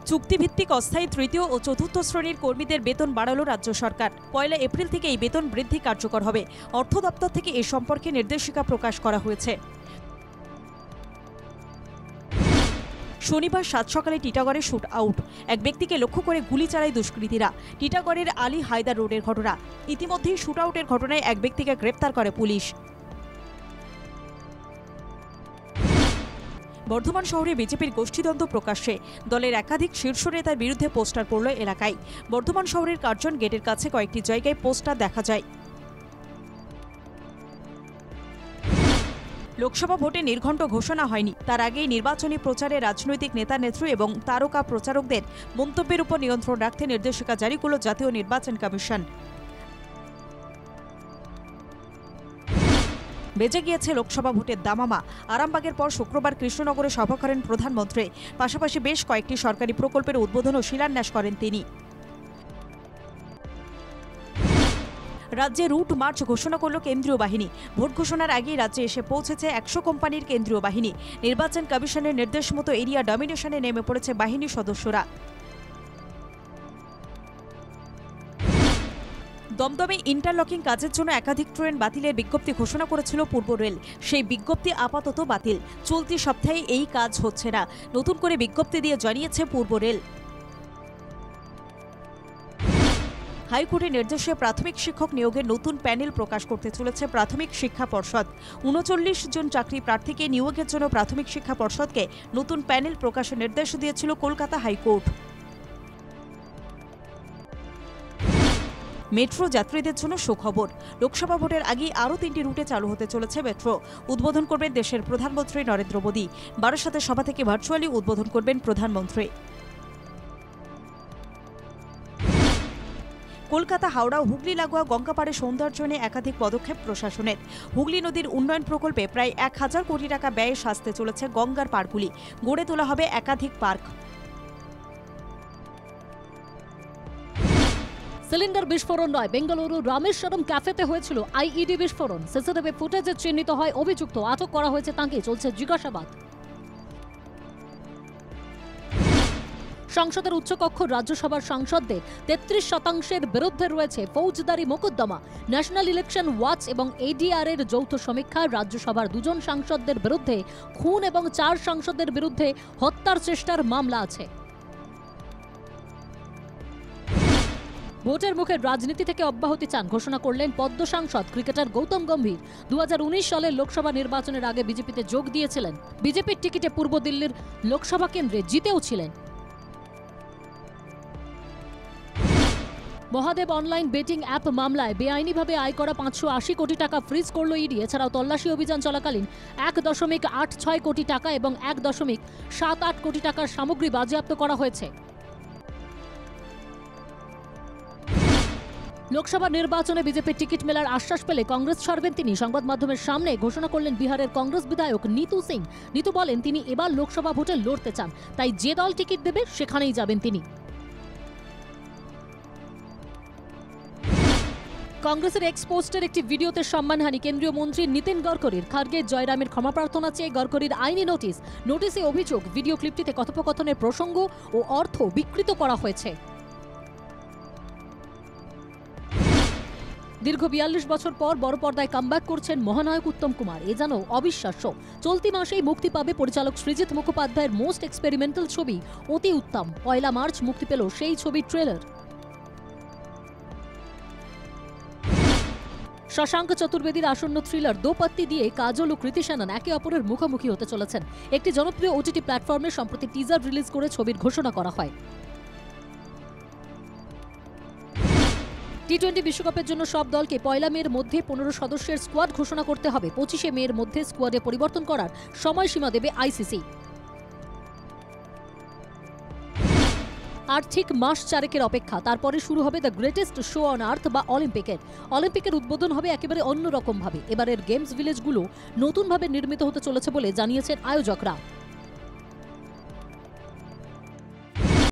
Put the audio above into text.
চুক্তিভিত্তিক অস্থায়ী তৃতীয় ও চতুর্থ শ্রেণীর কর্মীদের বেতন বাড়ালো রাজ্য সরকার। 1 এপ্রিল থেকে এই বেতন বৃদ্ধি কার্যকর হবে। অর্থ দপ্তর থেকে এ সম্পর্কে নির্দেশিকা প্রকাশ করা হয়েছে। শনিবার সাত সকালে টিটাগড়ে শুট আউট। এক ব্যক্তিকে লক্ষ্য করে গুলি চালায় দুষ্কৃতীরা। টিটাগড়ের আলী হায়দার রোডের ঘটনা। ইতিমধ্যেই শুট আউটের ঘটনায় এক ব্যক্তিকে গ্রেপ্তার করে পুলিশ। বর্ধমান শহরে বিজেপির গোষ্ঠীদ্বন্দ্ব প্রকাশ্যে। দলের একাধিক শীর্ষ নেতার বিরুদ্ধে পোস্টার পড়ল এলাকায়। বর্ধমান শহরের কার্জন গেটের কাছে কয়েকটি জায়গায় পোস্টার দেখা যায়। লোকসভা ভোটে নির্ঘণ্ট ঘোষণা হয়নি, তার আগেই নির্বাচনী প্রচারে রাজনৈতিক নেতা নেত্রী এবং তারকা প্রচারকদের মন্তব্যের উপর নিয়ন্ত্রণ রাখতে নির্দেশিকা জারি করল জাতীয় নির্বাচন কমিশন। বেজে গিয়েছে লোকসভা ভোটের দামামা। আরামবাগের পর শুক্রবার কৃষ্ণনগরে সভা করেন প্রধানমন্ত্রী। পাশাপাশি বেশ কয়েকটি সরকারি প্রকল্পের উদ্বোধন ও শিলান্যাস করেন তিনি। রাজ্যে রুট মার্চ ঘোষণা করল কেন্দ্রীয় বাহিনী। ভোট ঘোষণার আগেই রাজ্যে এসে পৌঁছেছে 100 কোম্পানির কেন্দ্রীয় বাহিনী। নির্বাচন কমিশনের নির্দেশ মতো এরিয়া ডমিনেশনে নেমে পড়েছে বাহিনীর সদস্যরা। দমদমে ইন্টারলকিং কাজের জন্য একাধিক ট্রেন বাতিলের বিজ্ঞপ্তি ঘোষণা করেছিল পূর্ব রেল। সেই বিজ্ঞপ্তি আপাতত বাতিল। চলতি সপ্তাহে এই কাজ হচ্ছে না, নতুন করে বিজ্ঞপ্তি দিয়ে জানিয়েছে পূর্ব রেল। হাইকোর্টের নির্দেশে প্রাথমিক শিক্ষক নিয়োগের নতুন প্যানেল প্রকাশ করতে চলেছে প্রাথমিক শিক্ষা পর্ষদ। 39 জন চাকরি প্রার্থীকে নিয়োগের জন্য প্রাথমিক শিক্ষা পর্ষদকে নতুন প্যানেল প্রকাশের নির্দেশ দিয়েছিল কলকাতা হাইকোর্ট। মেট্রো যাত্রীদের জন্য সুখবর। লোকসভা ভোটের আগেই আরও 3টি রুটে চালু হতে চলেছে মেট্রো। উদ্বোধন করবেন দেশের প্রধানমন্ত্রী নরেন্দ্র মোদী। বারাসাতের সভা থেকে ভার্চুয়ালি উদ্বোধন করবেন প্রধানমন্ত্রী। কলকাতা হাওড়া ও হুগলি লাগোয়া গঙ্গাপাড়ে সৌন্দর্যনে একাধিক পদক্ষেপ প্রশাসনের। হুগলি নদীর উন্নয়ন প্রকল্পে প্রায় 1000 কোটি টাকা ব্যয়ে সাজতে চলেছে গঙ্গার পার্কগুলি। গড়ে তোলা হবে একাধিক পার্ক। সিলিন্ডার বিস্ফোরণ নয়, বেঙ্গালুরু রামেশ্বরম ক্যাফেতে হয়েছিল আইইডি বিস্ফোরণ। সিসিটিভি ফুটেজে চিহ্নিত হয় অভিযুক্ত, আটক করা হয়েছে তাঁকে, চলছে জিজ্ঞাসাবাদ। সংসদের উচ্চকক্ষ রাজ্যসভার সাংসদদের 33% বিরুদ্ধে রয়েছে ফৌজদারি মোকদ্দমা। ন্যাশনাল ইলেকশন ওয়াচ এবং এডিআর এর যৌথ সমীক্ষায় রাজ্যসভার 2 জন সাংসদদের বিরুদ্ধে খুন এবং 4 সাংসদের বিরুদ্ধে হত্যার চেষ্টার মামলা আছে। ভোটের মুখে রাজনীতি থেকে অব্যাহতি চান ঘোষণা করলেন পদ্ম সাংসদ ক্রিকেটার গৌতম গম্ভীর। 2019 সালের লোকসভা নির্বাচনের আগে বিজেপিতে যোগ দিয়েছিলেন। বিজেপির টিকিটে পূর্ব দিল্লির লোকসভা কেন্দ্রে জিতেও ছিলেন। মহাদেব অনলাইন বেটিং অ্যাপ মামলায় বেআইনিভাবে আয় করা 580 কোটি টাকা ফ্রিজ করল ইডি। এছাড়াও তল্লাশি অভিযান চলাকালীন 1.86 কোটি টাকা এবং 1.78 কোটি টাকার সামগ্রী বাজেয়াপ্ত করা হয়েছে। লোকসভা নির্বাচনে বিজেপির টিকিট মেলার আশ্বাস পেলে কংগ্রেস ছাড়বেন তিনি। সংবাদ মাধ্যমের সামনে ঘোষণা করলেন বিহারের কংগ্রেস বিধায়ক নিতু সিং। নিতু বলেন তিনি এবার লোকসভা ভোটে লড়তে চান, তাই যে দল টিকিট দেবে সেখানেই যাবেন তিনি। কংগ্রেসের এক্স পোস্টের একটি ভিডিওতে সম্মানহানি কেন্দ্রীয় মন্ত্রী নীতিন গডকরির। খার্গে জয়রামের ক্ষমা প্রার্থনা চেয়ে গডকরির আইনি নোটিশে অভিযোগ ভিডিও ক্লিপটিতে কথোপকথনের প্রসঙ্গ ও অর্থ বিকৃত করা হয়েছে। দীর্ঘ 42 বছর পর বড় পর্দায় কামব্যাক করছেন মহানায়ক উত্তম কুমার। এ যেন অবিশ্বাস্য। চলতি মাসেই মুক্তি পাবে পরিচালক সৃজিত মুখোপাধ্যায়ের মোস্ট এক্সপেরিমেন্টাল ছবি অতি উত্তম। 1 মার্চ মুক্তি পেল সেই ছবির ট্রেলার। শশাঙ্ক চতুর্বেদীর আসন্ন থ্রিলার দোপাত্তি দিয়ে কাজল ও কৃতি সেনন একে অপরের মুখোমুখি হতে চলেছেন। একটি জনপ্রিয় ওটিটি প্ল্যাটফর্মে সম্প্রতি টিজার রিলিজ করে ছবির ঘোষণা করা হয়। টি-20 বিশ্বকাপের জন্য সব দলকে 1 মের মধ্যে 15 সদস্যের স্কোয়াড ঘোষণা করতে হবে। 25 মের মধ্যে স্কোয়াডে পরিবর্তন করার সময়সীমা দেবে আইসিসি। আর ঠিক মাস 4 অপেক্ষা, তারপরে শুরু হবে the greatest show on earth বা অলিম্পিকের উদ্বোধন হবে একেবারে অন্যরকম ভাবে। এবারের গেমস ভিলেজগুলো নতুনভাবে নির্মিত হতে চলেছে বলে জানিয়েছেন আয়োজকরা।